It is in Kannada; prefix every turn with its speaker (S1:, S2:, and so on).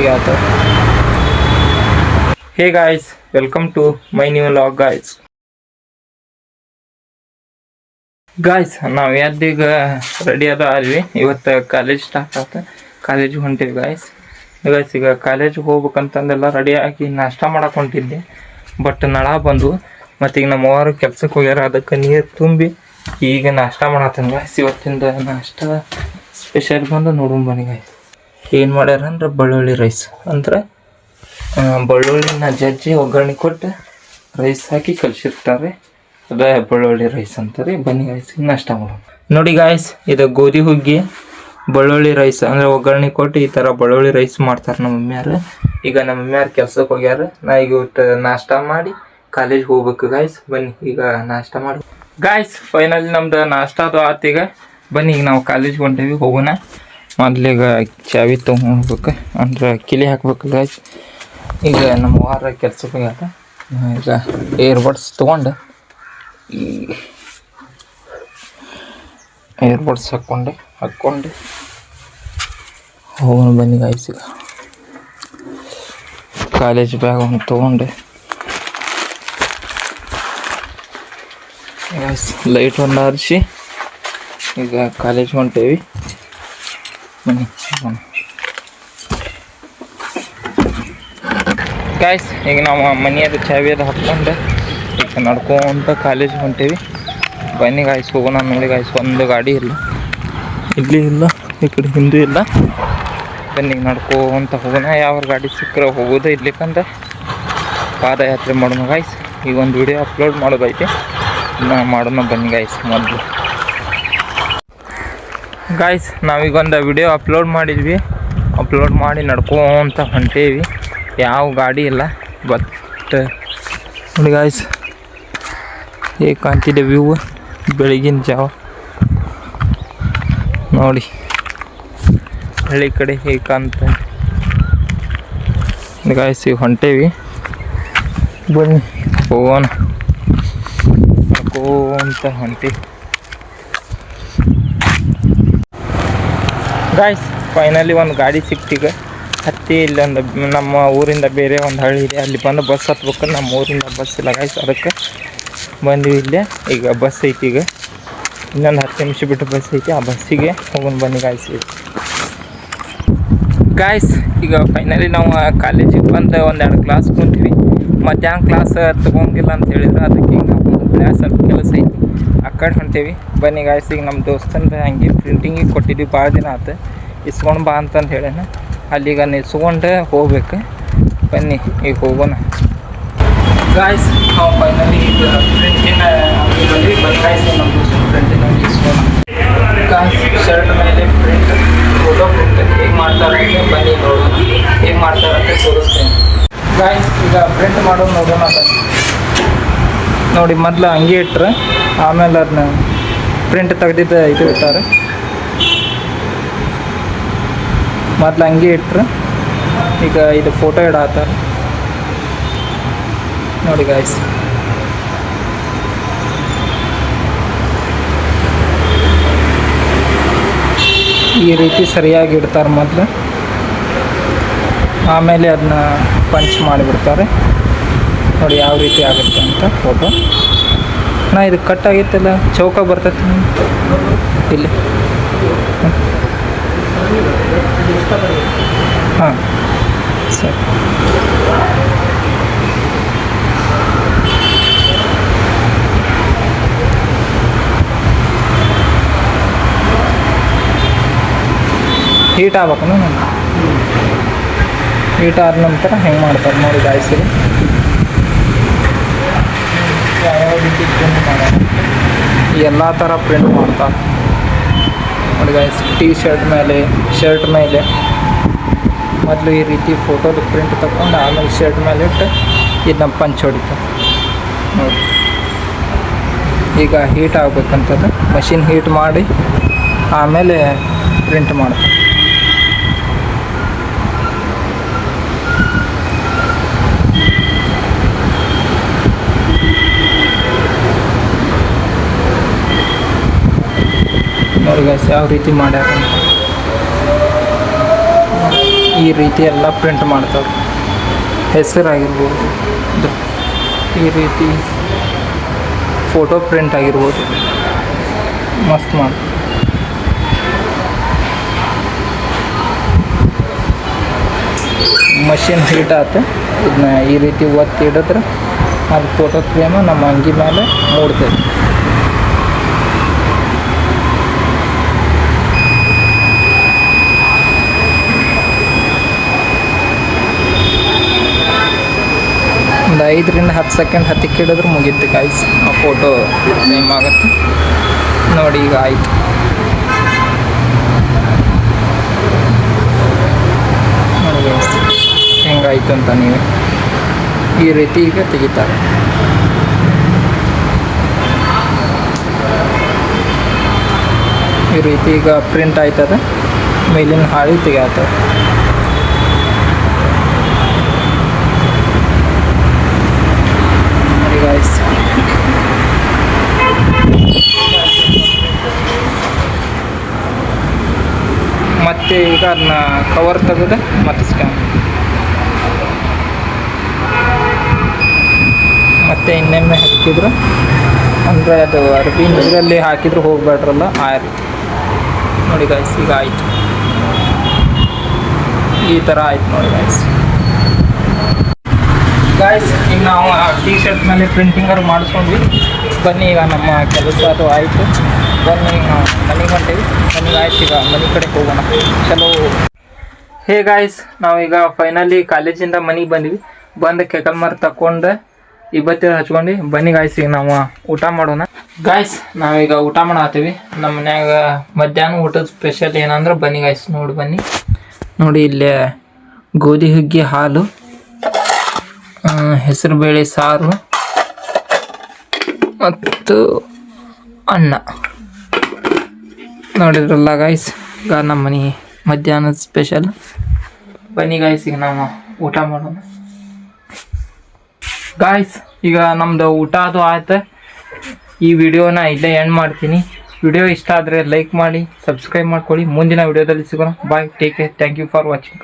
S1: Hey guys, welcome to my new vlog guys. ನಾವು ಯಾದೀಗ ರೆಡಿ ಆದ್ವಿ. ಇವತ್ತು ಕಾಲೇಜ್ ಸ್ಟಾರ್ಟ್ ಆತ. ಕಾಲೇಜ್ ಹೊಂಟಿವಿ ಗಾಯ್ಸ್. ಈಗ ಕಾಲೇಜಿಗೆ ಹೋಗ್ಬೇಕಂತಂದೆಲ್ಲ ರೆಡಿ ಆಗಿ ನಾಷ್ಟ ಮಾಡಕ್ಕೆ ಹೊಂಟಿದ್ದೆ. ಬಟ್ ನಳ ಬಂದು ಮತ್ತು ಈಗ ನಮ್ಮ ಅವ್ರು ಕೆಲ್ಸಕ್ಕೆ ಹೋಗ್ಯಾರ. ಅದಕ್ಕೆ ನೀರು ತುಂಬಿ ಈಗ ನಾಷ್ಟ ಮಾಡತ್ತೇನೆ ಗಾಯ್ಸ್. ಇವತ್ತಿಂದ ನಾಷ್ಟ ಸ್ಪೆಷಲ್ ಬಂದು ನೋಡೋಣ ಬನ್ನಿ ಗಾಯ್ಸ್. ಏನು ಮಾಡ್ಯಾರ ಅಂದ್ರೆ ಬೆಳ್ಳುಳ್ಳಿ ರೈಸ್ ಅಂದ್ರೆ ಬೆಳ್ಳುಳ್ಳಿನ ಜಜ್ಜಿ ಒಗ್ಗರಣೆ ಕೊಟ್ಟು ರೈಸ್ ಹಾಕಿ ಕಲಿಸಿರ್ತಾರೆ. ಅದೇ ಬೆಳ್ಳುಳ್ಳಿ ರೈಸ್ ಅಂತಾರೆ. ಬನ್ನಿ ಗಾಯ್ಸ್ ನಾಷ್ಟ ಮಾಡೋಣ. ನೋಡಿ ಗಾಯ್ಸ್, ಇದು ಗೋಧಿ ಹುಗ್ಗಿ ಬೆಳ್ಳುಳ್ಳಿ ರೈಸ್ ಅಂದರೆ ಒಗ್ಗರಣೆ ಕೊಟ್ಟು ಈ ಥರ ಬೆಳ್ಳುಳ್ಳಿ ರೈಸ್ ಮಾಡ್ತಾರೆ ನಮ್ಮ ಮಮ್ಮಿಯಾರು. ಈಗ ನಮ್ಮ ಮಮ್ಮಿಯಾರು ಕೆಲ್ಸಕ್ಕೆ ಹೋಗ್ಯಾರ. ನಾ ಈಗ ನಾಷ್ಟ ಮಾಡಿ ಕಾಲೇಜ್ಗೆ ಹೋಗ್ಬೇಕು ಗಾಯ್ಸ್. ಬನ್ನಿ ಈಗ ನಾಷ್ಟ ಮಾಡಿ ಗಾಯ್ಸ್. ಫೈನಲಿ ನಮ್ದು ನಾಷ್ಟ ಅದು ಆತು. ಈಗ ಬನ್ನಿ ಈಗ ನಾವು ಕಾಲೇಜ್ಗೆ ಹೊಂಟೇವಿ, ಹೋಗೋಣ. ಮೊದ್ಲಿಗ ಚಾವಿ ತೊಗೊಂಡ್ಬೇಕು ಅಂದ್ರೆ ಕಿಲಿ ಹಾಕ್ಬೇಕು ಗಾಯ್ಸ್. ಈಗ ನಮ್ಮ ವಾರ ಕೆಲ್ಸಕ್ಕೆ ಹೋಗ್ಯಾರ. ಈಗ ಏರ್ಬಡ್ಸ್ ತೊಗೊಂಡು ಏರ್ಬಡ್ಸ್ ಹಾಕ್ಕೊಂಡು ಹೋಗೋಣ ಬನ್ನಿ ಗಾಯ್ಸ್. ಈಗ ಕಾಲೇಜ್ ಬ್ಯಾಗ್ ಒಂದು ತೊಗೊಂಡು ಲೈಟ್ ಒಂದು ಆರಿಸಿ ಈಗ ಕಾಲೇಜ್ ಹೊಂಟೇವಿ. ಬನ್ನಿ ಗಾಯ್ಸ್. ಈಗ ನಾವು ಮನೆಯದು ಚಾವಿ ಅದು ಹಾಕ್ಕೊಂಡು ಈಗ ನಡ್ಕೊಂತ ಕಾಲೇಜ್ ಹೊಂಟೇವಿ. ಬನ್ನಿ ಗಾಯ್ಸ್ ಹೋಗೋಣ. ನೋಡಿ ಗಾಯ್ಸ್, ಒಂದು ಗಾಡಿ ಇಲ್ಲ, ಇಲ್ಲಿ ಇಲ್ಲ, ಈ ಕಡೆ ಹಿಂದೂ ಇಲ್ಲ. ಬನ್ನಿ ನಡ್ಕೊಂತ ಹೋಗೋಣ. ಯಾವ ಗಾಡಿ ಸಿಕ್ಕರೆ ಹೋಗೋದು, ಇರ್ಲಿಕ್ಕಂದ್ರೆ ಪಾದಯಾತ್ರೆ ಮಾಡೋಣ ಗಾಯ್ಸ್. ಈಗ ಒಂದು ವಿಡಿಯೋ ಅಪ್ಲೋಡ್ ಮಾಡೋದೈತೆ, ಮಾಡೋಣ ಬನ್ನಿ ಗಾಯ್ಸ್. ಮೊದಲು ಗಾಯ್ಸ್ ನಾವೀಗೊಂದು ವಿಡಿಯೋ ಅಪ್ಲೋಡ್ ಮಾಡಿದ್ವಿ. ಅಪ್ಲೋಡ್ ಮಾಡಿ ನಡ್ಕೊಂತ ಹೊಂಟೇವಿ. ಯಾವ ಗಾಡಿ ಇಲ್ಲ. ಬಟ್ ನೋಡಿ ಗಾಯ್ಸ್, ಹೇಗೆ ಕಾಣ್ತಿದೆ ವ್ಯೂ ಬೆಳಗಿನ ಜಾವ. ನೋಡಿ ಹಳ್ಳಿ ಕಡೆ ಹೇಗೆ ಕಾಣ್ತ ಗಾಯ್ಸ್. ಈಗ ಹೊಂಟೇವಿ, ಬನ್ನಿ ಹೋಗೋಣ. ನಡ್ಕೊಂತ ಹೊಂಟೇವಿ ಗಾಯ್ಸ್. ಫೈನಲಿ ಒಂದು ಗಾಡಿ ಸಿಕ್ತೀಗ. ಹತ್ತಿ ಇಲ್ಲೊಂದು ನಮ್ಮ ಊರಿಂದ ಬೇರೆ ಒಂದು ಹಳ್ಳಿ ಇದೆ, ಅಲ್ಲಿ ಬಂದು ಬಸ್ ಹತ್ಬೇಕು. ನಮ್ಮ ಊರಿಂದ ಬಸ್ ಇಲ್ಲ ಗಾಯ್ಸ್, ಅದಕ್ಕೆ ಬಂದ್ವಿ ಇಲ್ಲೇ. ಈಗ ಬಸ್ ಐತಿ, ಈಗ ಇನ್ನೊಂದು 10 ನಿಮಿಷ ಬಿಟ್ಟು ಬಸ್ ಐತಿ. ಆ ಬಸ್ಸಿಗೆ ಹೋಗೋಣ ಬನ್ನಿ ಗಾಯ್ಸ್. ಈಗ ಫೈನಲಿ ನಾವು ಕಾಲೇಜಿಗೆ ಬಂದು 1-2 ಕ್ಲಾಸ್ ಕುಂತೀವಿ. ಮಧ್ಯಾಹ್ನ ಕ್ಲಾಸ್ ತೊಗೊಂಗಿಲ್ಲ ಅಂತ ಹೇಳಿದ್ರೆ ಅದಕ್ಕೆ ಈಗ ಕ್ಲಾಸ್ ಸ್ವಲ್ಪ ಕೆಲಸ ಐತಿ, ಆ ಕಡೆ ಹೊಂಟೇವಿ. ಬನ್ನಿ ಗಾಯ್ಸ್. ಈಗ ನಮ್ಮ ದೋಸ್ತಂದು ಹಂಗೆ ಪ್ರಿಂಟಿಂಗಿಗೆ ಕೊಟ್ಟಿದ್ವಿ, ಭಾಳ ದಿನ ಆಯ್ತು. ಇಸ್ಕೊಂಡು ಬಾ ಅಂತಂದು ಹೇಳೇನ. ಅಲ್ಲಿಗ ನಿಲ್ಸ್ಕೊಂಡು ಹೋಗ್ಬೇಕು. ಬನ್ನಿ ಈಗ ಹೋಗೋಣ ಗಾಯ್ಸ್. ನಾವು ಫೈನಲಿ ಈಗ ಪ್ರಿಂಟಿನ ಅಂಗಡಿಯಲ್ಲಿ ಗಾಯ್ಸ್. ನಮ್ಮ ದೋಸ್ತನ ಪ್ರಿಂಟಿನ ಇಸ್ಕೊಂಡು ಗಾಯ್ಸ್. ಶರ್ಟ್ ಮೇಲೆ ಪ್ರಿಂಟ್, ಫೋಟೋ ಪ್ರಿಂಟ್ ಹೇಗೆ ಮಾಡ್ತಾರೆ ಅಂತ ಬನ್ನಿ ನೋಡೋಣ. ಹೇಗೆ ಮಾಡ್ತಾರೆ ಅಂತ ತೋರಿಸ್ತೇನೆ ಗಾಯ್ಸ್. ಈಗ ಪ್ರಿಂಟ್ ಮಾಡೋದು ನೋಡೋಣ ಬನ್ನಿ. ನೋಡಿ ಮೊದಲು ಹಂಗೆ ಇಟ್ಟರೆ ಆಮೇಲೆ ಅದನ್ನ ಪ್ರಿಂಟ್ ತೆಗ್ದಿದ್ದು ಇದು ಇಟ್ಟಾರೆ. ಮೊದಲು ಹಂಗೆ ಇಟ್ಟರೆ ಈಗ ಇದು ಫೋಟೋ ಇಡಾತಾರೆ ನೋಡಿ ಗಾಯ್ಸ್. ಈ ರೀತಿ ಸರಿಯಾಗಿ ಇಡ್ತಾರೆ ಮೊದಲು, ಆಮೇಲೆ ಅದನ್ನ ಪಂಚ್ ಮಾಡಿಬಿಡ್ತಾರೆ. ನೋಡಿ ಯಾವ ರೀತಿ ಆಗುತ್ತೆ ಅಂತ ಫೋಟೋ. ನಾ ಇದು ಕಟ್ ಆಗಿತ್ತಲ್ಲ, ಚೌಕ ಬರ್ತೈತಿ ಇಲ್ಲಿ. ಹಾಂ ಸರಿ. ಹೀಟ್ ಆಗ್ಬೇಕು. ಹೀಟ್ ಆದ ನಂತರ ಹೆಂಗೆ ಮಾಡ್ತಾರೆ ನೋಡಿ ಗಾಯ್ಸ್. ಯಾವ ರೀತಿ ಪ್ರಿಂಟ್ ಮಾಡೋಣ, ಎಲ್ಲ ಥರ ಪ್ರಿಂಟ್ ಮಾಡ್ತಾರೆ ನೋಡಿ ಗಾಯ್ಸ್. ಶರ್ಟ್ ಮೇಲೆ ಮೊದಲು ಈ ರೀತಿ ಫೋಟೋದು ಪ್ರಿಂಟ್ ತಗೊಂಡು ಆಮೇಲೆ ಶರ್ಟ್ ಮೇಲೆ ಇಟ್ಟು ಇದನ್ನ ಪಂಚ್ ಹೊಡಿತಾರೆ ನೋಡಿ. ಈಗ ಹೀಟ್ ಆಗ್ಬೇಕಂತದ್ದು ಮಷಿನ್ ಹೀಟ್ ಮಾಡಿ ಆಮೇಲೆ ಪ್ರಿಂಟ್ ಮಾಡ್ತಾರೆ. ನೋಡಿ ಗೈಸ್ ಯಾವ ರೀತಿ ಮಾಡ್ಯಾರ ಅಂತ. ಈ ರೀತಿ ಎಲ್ಲ ಪ್ರಿಂಟ್ ಮಾಡ್ತಾರೆ. ಹೆಸರಾಗಿರ್ಬೋದು, ಈ ರೀತಿ ಫೋಟೋ ಪ್ರಿಂಟ್ ಆಗಿರ್ಬೋದು, ಮಸ್ತ್ ಮಾಡ್ತಾರೆ. ಮಷಿನ್ ಹೀಟ್ ಆಯ್ತು, ಇದನ್ನ ಈ ರೀತಿ ಒತ್ತಿ ಹಿಡಿದ್ರೆ ಅದು ಫೋಟೋ ಫ್ರೇಮ್ ನಮ್ಮ ಅಂಗಿ ಮೇಲೆ ಮೂಡ್ತದೆ. ಒಂದು 5 ರಿಂದ 10 ಸೆಕೆಂಡ್ ಹತ್ತಿಕ್ಕೆ ಹಿಡಿದ್ರೆ ಮುಗೀತು ಗಾಯ್ಸ್, ಆ ಫೋಟೋ ಫ್ರೇಮ್ ಆಗುತ್ತೆ. ನೋಡಿ ಈಗ ಆಯಿತು. ನೋಡಿ ಗೈಸ್ ಹೆಂಗಾಯ್ತು ಅಂತ ನೀವು ಈ ರೀತಿ ಈಗ ತೆಗಿತಾರೆ. ಈ ರೀತಿ ಈಗ ಪ್ರಿಂಟ್ ಆಯ್ತದ, ಮೇಲಿನ ಹಾಳಿ ತೆಗಿತದೆ. ಗೈಸ್ ಮತ್ತೆ ಈಗ ಅದನ್ನ ಕವರ್ ತೆಗೆದು ಮತ್ತೆ ಸ್ಕ್ಯಾನ್ ಮತ್ತೆ ಇನ್ನೊಮ್ಮೆ ಹಾಕಿದ್ರು ಅಂದರೆ ಅದು ಅರ್ಬಿ ನೀರಲ್ಲಿ ಹಾಕಿದ್ರು ಹೋಗ್ಬೇಡ್ರಲ್ಲ ಆ ರೀತಿ. ನೋಡಿ ಗೈಸ್ ಈಗ ಆಯಿತು, ಈ ಥರ ಆಯ್ತು ನೋಡಿ ಗೈಸ್. ಈಗ ನಾವು ಆ ಟಿ ಶರ್ಟ್ ಮೇಲೆ ಪ್ರಿಂಟಿಂಗರು ಮಾಡಿಸ್ಕೊಂಡ್ವಿ. ಬನ್ನಿ ಈಗ ನಮ್ಮ ಕೆಲಸ ಅದು ಆಯಿತು. ಬನ್ನಿ ನಾವು ಮನೆಗೆ ಹೊಂಟೇವಿ. ಮನೆಗೆ ಆಯ್ತು, ಈಗ ಮನೆ ಕಡೆ ಹೋಗೋಣ. ಚಲೋ. ಹೇ ಗಾಯ್ಸ್, ನಾವೀಗ ಫೈನಲಿ ಕಾಲೇಜಿಂದ ಮನೆಗೆ ಬಂದ್ವಿ. ಬಂದು ಕೆಕಲ್ಮಾರ್ ತಗೊಂಡು ಇಬ್ಬತ್ತಿರ ಹಚ್ಕೊಂಡು ಬನ್ನಿ ಗಾಯ್ಸ್, ಈಗ ನಾವು ಊಟ ಮಾಡೋಣ. ಗಾಯ್ಸ್ ನಾವೀಗ ಊಟ ಮಾಡತ್ತೀವಿ. ನಮ್ಮ ಮನ್ಯಾಗ ಮಧ್ಯಾಹ್ನ ಊಟದ ಸ್ಪೆಷಲ್ ಏನಂದ್ರೆ ಬನ್ನಿ ಗಾಯ್ಸ್, ನೋಡಿ ಬನ್ನಿ. ನೋಡಿ ಇಲ್ಲೇ ಗೋಧಿ ಹುಗ್ಗಿ ಹಾಲು, ಹೆಸರುಬೇಳೆ ಸಾರು ಮತ್ತು ಅನ್ನ. ನೋಡಿದ್ರಲ್ಲ ಗಾಯ್ಸ್, ಈಗ ನಮ್ಮ ಮನೆ ಮಧ್ಯಾಹ್ನದ ಸ್ಪೆಷಲ್. ಬನ್ನಿ ಗಾಯ್ಸ್, ಈಗ ನಾವು ಊಟ ಮಾಡೋಣ. ಗಾಯ್ಸ್ ಈಗ ನಮ್ಮದು ಊಟ ಅದು ಆಯ್ತು. ಈ ವಿಡಿಯೋನ ಇಲ್ಲೇ ಎಂಡ್ ಮಾಡ್ತೀನಿ. ವಿಡಿಯೋ ಇಷ್ಟ ಆದರೆ ಲೈಕ್ ಮಾಡಿ, ಸಬ್ಸ್ಕ್ರೈಬ್ ಮಾಡ್ಕೊಳ್ಳಿ. ಮುಂದಿನ ವಿಡಿಯೋದಲ್ಲಿ ಸಿಗೋಣ. Bye, take care, thank you for watching.